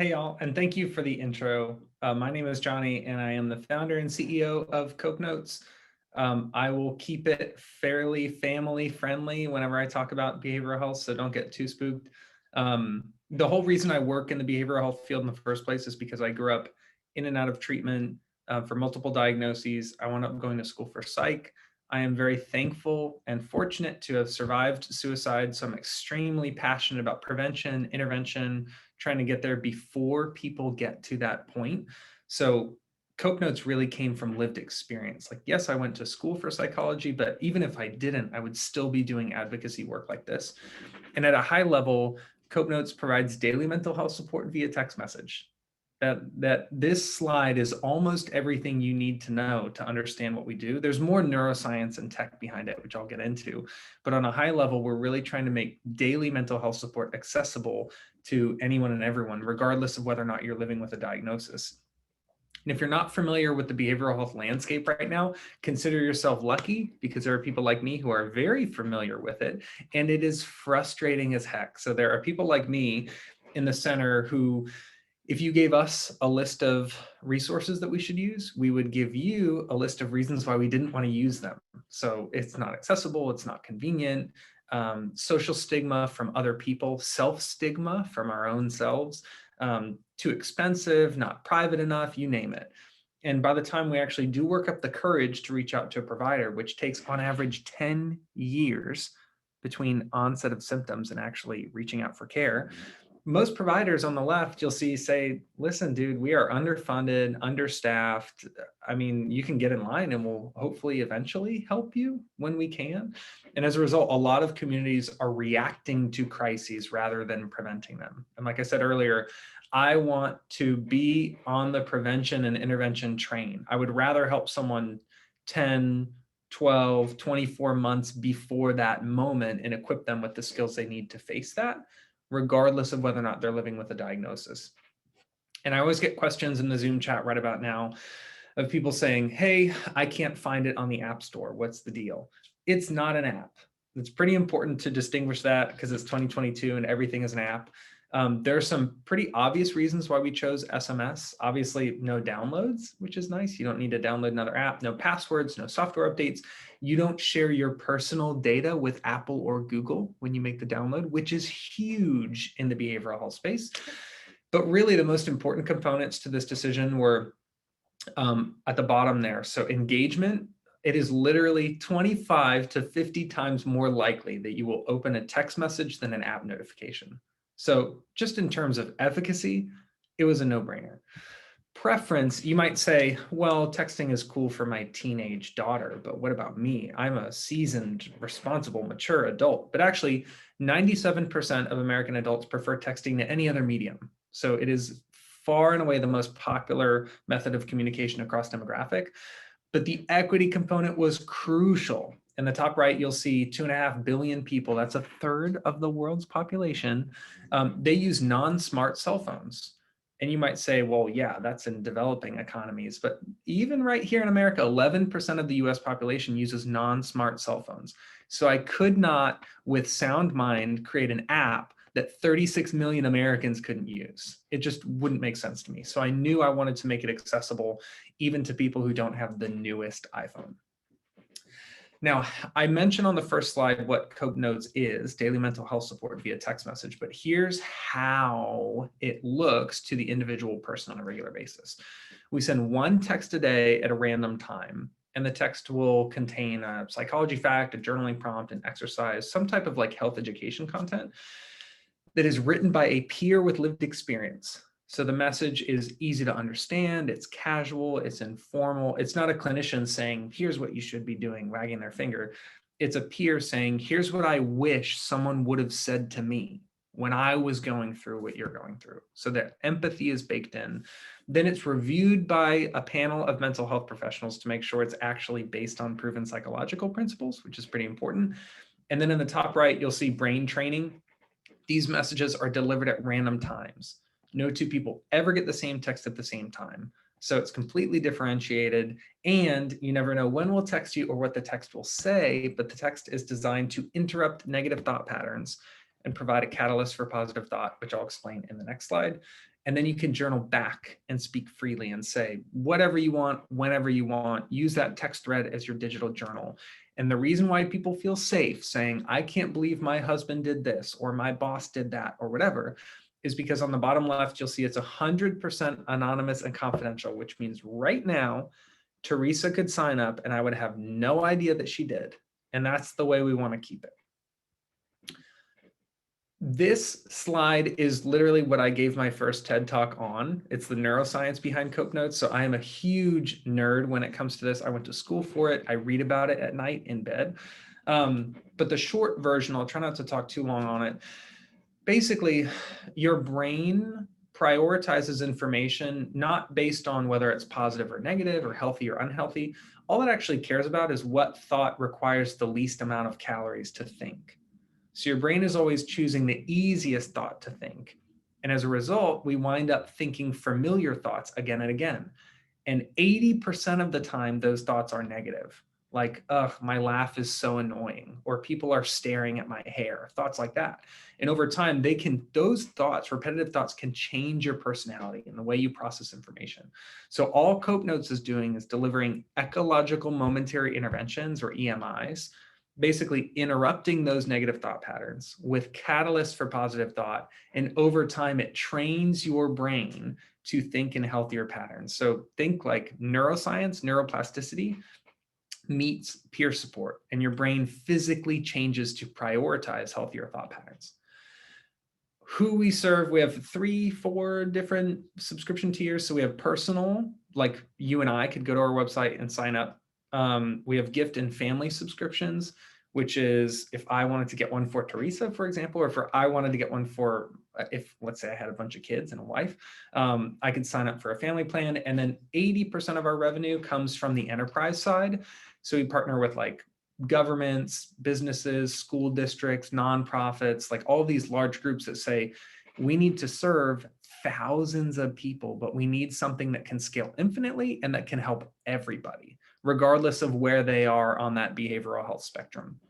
Hey y'all, and thank you for the intro. My name is Johnny, and I am the founder and CEO of Coke Notes. I will keep it fairly family friendly whenever I talk about behavioral health, so don't get too spooked. The whole reason I work in the behavioral health field in the first place is because I grew up in and out of treatment for multiple diagnoses. I wound up going to school for psych. I am very thankful and fortunate to have survived suicide, so I'm extremely passionate about prevention, intervention, trying to get there before people get to that point. So Coke Notes really came from lived experience. Like, yes, I went to school for psychology, but even if I didn't, I would still be doing advocacy work like this. And at a high level, Coke Notes provides daily mental health support via text message. That this slide is almost everything you need to know to understand what we do. There's more neuroscience and tech behind it, which I'll get into. But on a high level, we're really trying to make daily mental health support accessible to anyone and everyone, regardless of whether or not you're living with a diagnosis. And if you're not familiar with the behavioral health landscape right now, consider yourself lucky, because there are people like me who are very familiar with it, and it is frustrating as heck. So there are people like me in the center who, if you gave us a list of resources that we should use, we would give you a list of reasons why we didn't want to use them. So it's not accessible, it's not convenient, social stigma from other people, self-stigma from our own selves, too expensive, not private enough, you name it. And by the time we actually do work up the courage to reach out to a provider, which takes on average 10 years between onset of symptoms and actually reaching out for care, most providers on the left, you'll see say, listen, dude, we are underfunded, understaffed. I mean, you can get in line and we'll hopefully eventually help you when we can. And as a result, a lot of communities are reacting to crises rather than preventing them. And like I said earlier, I want to be on the prevention and intervention train. I would rather help someone 10, 12, 24 months before that moment and equip them with the skills they need to face that, regardless of whether or not they're living with a diagnosis. And I always get questions in the Zoom chat right about now of people saying, hey, I can't find it on the App Store. What's the deal? It's not an app. It's pretty important to distinguish that because it's 2022 and everything is an app. There are some pretty obvious reasons why we chose SMS. Obviously, no downloads, which is nice. You don't need to download another app, no passwords, no software updates. You don't share your personal data with Apple or Google when you make the download, which is huge in the behavioral health space. But really, the most important components to this decision were at the bottom there. So engagement, it is literally 25 to 50 times more likely that you will open a text message than an app notification. So just in terms of efficacy, it was a no-brainer. Preference, you might say, well, texting is cool for my teenage daughter, but what about me? I'm a seasoned, responsible, mature adult. But actually, 97% of American adults prefer texting to any other medium. So it is far and away the most popular method of communication across demographic. But the equity component was crucial. In the top right, you'll see 2.5 billion people. That's a third of the world's population. They use non-smart cell phones. And you might say, well, yeah, that's in developing economies. But even right here in America, 11% of the US population uses non-smart cell phones. So I could not, with sound mind, create an app that 36 million Americans couldn't use. It just wouldn't make sense to me. So I knew I wanted to make it accessible even to people who don't have the newest iPhone. Now, I mentioned on the first slide what Coke Notes is, daily mental health support via text message, but here's how it looks to the individual person on a regular basis. We send one text a day at a random time, and the text will contain a psychology fact, a journaling prompt, an exercise, some type of like health education content that is written by a peer with lived experience. So the message is easy to understand, it's casual, it's informal. It's not a clinician saying, here's what you should be doing, wagging their finger. It's a peer saying, here's what I wish someone would have said to me when I was going through what you're going through. So that empathy is baked in. Then it's reviewed by a panel of mental health professionals to make sure it's actually based on proven psychological principles, which is pretty important. And then in the top right, you'll see brain training. These messages are delivered at random times. No two people ever get the same text at the same time. So it's completely differentiated, and you never know when we'll text you or what the text will say, but the text is designed to interrupt negative thought patterns and provide a catalyst for positive thought, which I'll explain in the next slide. And then you can journal back and speak freely and say whatever you want, whenever you want. Use that text thread as your digital journal. And the reason why people feel safe saying, I can't believe my husband did this, or my boss did that, or whatever, is because on the bottom left, you'll see it's 100% anonymous and confidential, which means right now, Teresa could sign up and I would have no idea that she did. And that's the way we want to keep it. This slide is literally what I gave my first TED Talk on. It's the neuroscience behind Cope Notes. So I am a huge nerd when it comes to this. I went to school for it. I read about it at night in bed. But the short version, I'll try not to talk too long on it. Basically, your brain prioritizes information not based on whether it's positive or negative or healthy or unhealthy. All it actually cares about is what thought requires the least amount of calories to think. So your brain is always choosing the easiest thought to think. And as a result, we wind up thinking familiar thoughts again and again. And 80% of the time, those thoughts are negative. Like, ugh, my laugh is so annoying, or people are staring at my hair, thoughts like that. And over time, those thoughts, repetitive thoughts, can change your personality and the way you process information. So all Cope Notes is doing is delivering ecological momentary interventions, or EMIs, basically interrupting those negative thought patterns with catalysts for positive thought. And over time, it trains your brain to think in healthier patterns. So think like neuroscience, neuroplasticity meets peer support, and your brain physically changes to prioritize healthier thought patterns. Who we serve, we have 3-4 different subscription tiers. So we have personal, like you and I could go to our website and sign up. We have gift and family subscriptions, which is if I wanted to get one for Teresa, for example, or if I wanted to get one for, if let's say I had a bunch of kids and a wife, I could sign up for a family plan. And then 80% of our revenue comes from the enterprise side. So we partner with like governments, businesses, school districts, nonprofits, like all these large groups that say, we need to serve thousands of people, but we need something that can scale infinitely and that can help everybody, regardless of where they are on that behavioral health spectrum.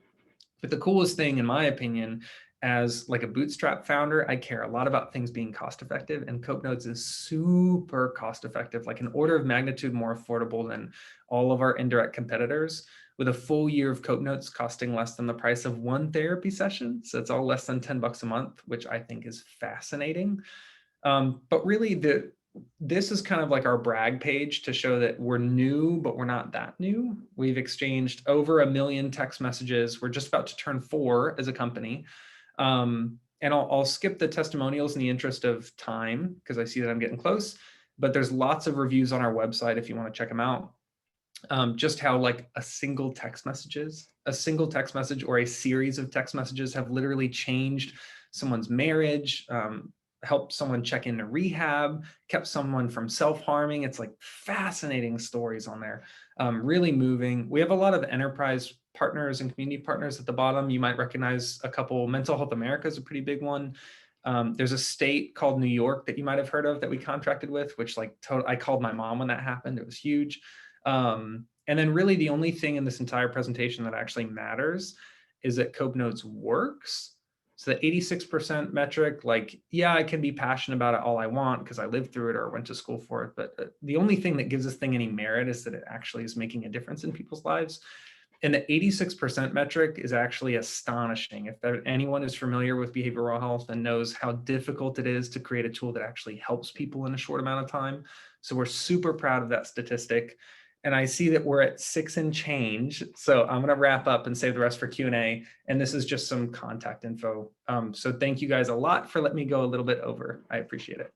But the coolest thing, in my opinion, as like a bootstrap founder, I care a lot about things being cost effective, and Cope Notes is super cost effective, like an order of magnitude more affordable than all of our indirect competitors, with a full year of Cope Notes costing less than the price of one therapy session. So it's all less than $10 a month, which I think is fascinating. But really, this is kind of like our brag page to show that we're new, but we're not that new. We've exchanged over 1 million text messages. We're just about to turn 4 as a company. And I'll skip the testimonials in the interest of time because I see that I'm getting close, but there's lots of reviews on our website if you want to check them out. Just how like a single text message or a series of text messages have literally changed someone's marriage, helped someone check into rehab, kept someone from self-harming. It's like fascinating stories on there, really moving. We have a lot of enterprise partners and community partners at the bottom. You might recognize a couple. Mental Health America is a pretty big one. There's a state called New York that you might have heard of that we contracted with, which like I called my mom when that happened. It was huge. And then really the only thing in this entire presentation that actually matters is that Cope Notes works. So the 86% metric, like, yeah, I can be passionate about it all I want because I lived through it or went to school for it. But the only thing that gives this thing any merit is that it actually is making a difference in people's lives. And the 86% metric is actually astonishing. If anyone is familiar with behavioral health and knows how difficult it is to create a tool that actually helps people in a short amount of time. So we're super proud of that statistic. And I see that we're at 6 and change. So I'm going to wrap up and save the rest for Q&A. And this is just some contact info. So thank you guys a lot for letting me go a little bit over. I appreciate it.